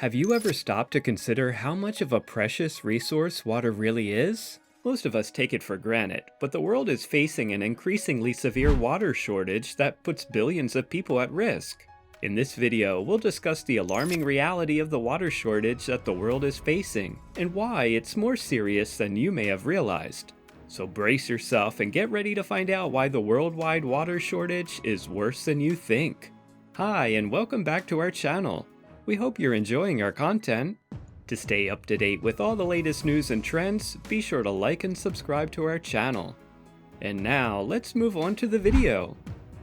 Have you ever stopped to consider how much of a precious resource water really is? Most of us take it for granted, but the world is facing an increasingly severe water shortage that puts billions of people at risk. In this video, we'll discuss the alarming reality of the water shortage that the world is facing, and why it's more serious than you may have realized. So brace yourself and get ready to find out why the worldwide water shortage is worse than you think. Hi, and welcome back to our channel. We hope you're enjoying our content. To stay up to date with all the latest news and trends, be sure to like and subscribe to our channel. And now, let's move on to the video.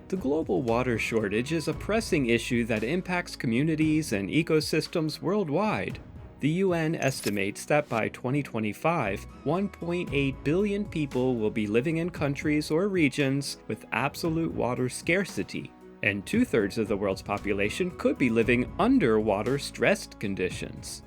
The global water shortage is a pressing issue that impacts communities and ecosystems worldwide. The UN estimates that by 2025, 1.8 billion people will be living in countries or regions with absolute water scarcity, and 2/3 of the world's population could be living under water-stressed conditions.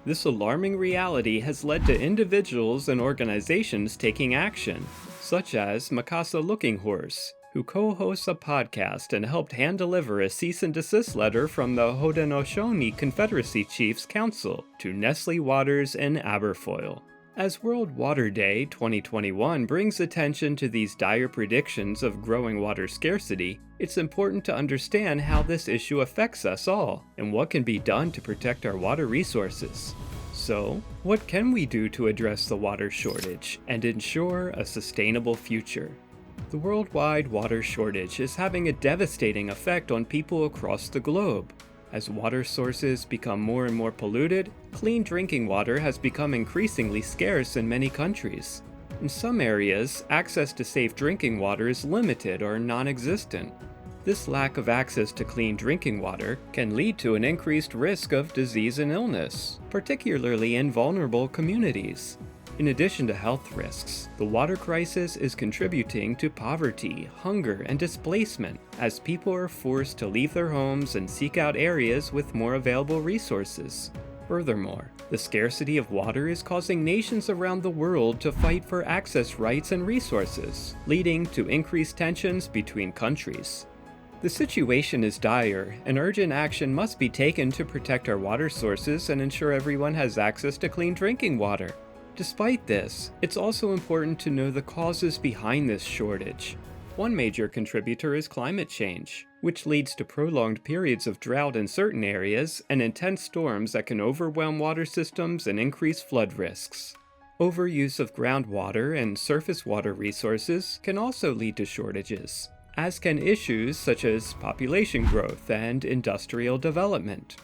This alarming reality has led to individuals and organizations taking action, such as Mikasa Looking Horse, who co-hosts a podcast and helped hand-deliver a cease and desist letter from the Haudenosaunee Confederacy Chiefs Council to Nestle Waters and Aberfoyle. As World Water Day 2021 brings attention to these dire predictions of growing water scarcity, it's important to understand how this issue affects us all and what can be done to protect our water resources. So, what can we do to address the water shortage and ensure a sustainable future? The worldwide water shortage is having a devastating effect on people across the globe. As water sources become more and more polluted, clean drinking water has become increasingly scarce in many countries. In some areas, access to safe drinking water is limited or non-existent. This lack of access to clean drinking water can lead to an increased risk of disease and illness, particularly in vulnerable communities. In addition to health risks, the water crisis is contributing to poverty, hunger, and displacement as people are forced to leave their homes and seek out areas with more available resources. Furthermore, the scarcity of water is causing nations around the world to fight for access rights and resources, leading to increased tensions between countries. The situation is dire, and urgent action must be taken to protect our water sources and ensure everyone has access to clean drinking water. Despite this, it's also important to know the causes behind this shortage. One major contributor is climate change, which leads to prolonged periods of drought in certain areas and intense storms that can overwhelm water systems and increase flood risks. Overuse of groundwater and surface water resources can also lead to shortages, as can issues such as population growth and industrial development.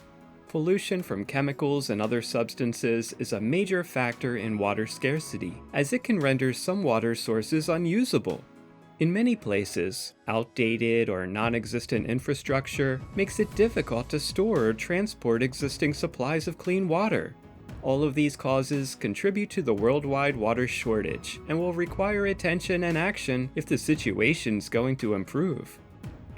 Pollution from chemicals and other substances is a major factor in water scarcity, as it can render some water sources unusable. In many places, outdated or non-existent infrastructure makes it difficult to store or transport existing supplies of clean water. All of these causes contribute to the worldwide water shortage and will require attention and action if the situation's going to improve.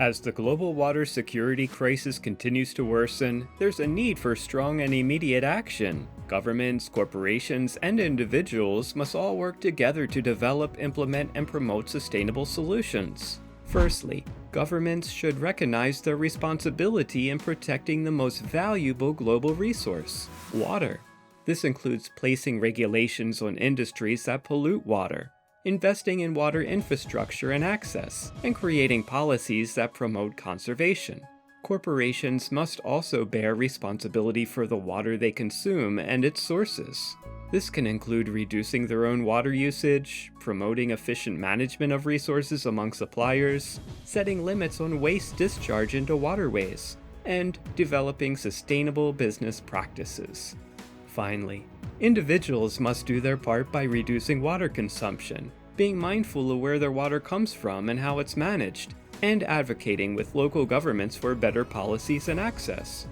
As the global water security crisis continues to worsen, there's a need for strong and immediate action. Governments, corporations, and individuals must all work together to develop, implement, and promote sustainable solutions. Firstly, governments should recognize their responsibility in protecting the most valuable global resource, water. This includes placing regulations on industries that pollute water, investing in water infrastructure and access, and creating policies that promote conservation. Corporations must also bear responsibility for the water they consume and its sources. This can include reducing their own water usage, promoting efficient management of resources among suppliers, setting limits on waste discharge into waterways, and developing sustainable business practices. Finally, individuals must do their part by reducing water consumption, being mindful of where their water comes from and how it's managed, and advocating with local governments for better policies and access.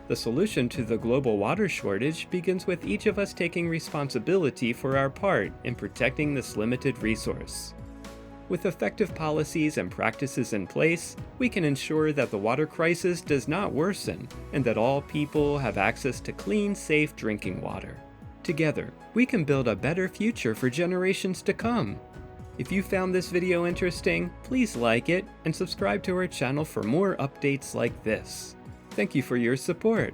The solution to the global water shortage begins with each of us taking responsibility for our part in protecting this limited resource. With effective policies and practices in place, we can ensure that the water crisis does not worsen and that all people have access to clean, safe drinking water. Together, we can build a better future for generations to come. If you found this video interesting, please like it and subscribe to our channel for more updates like this. Thank you for your support.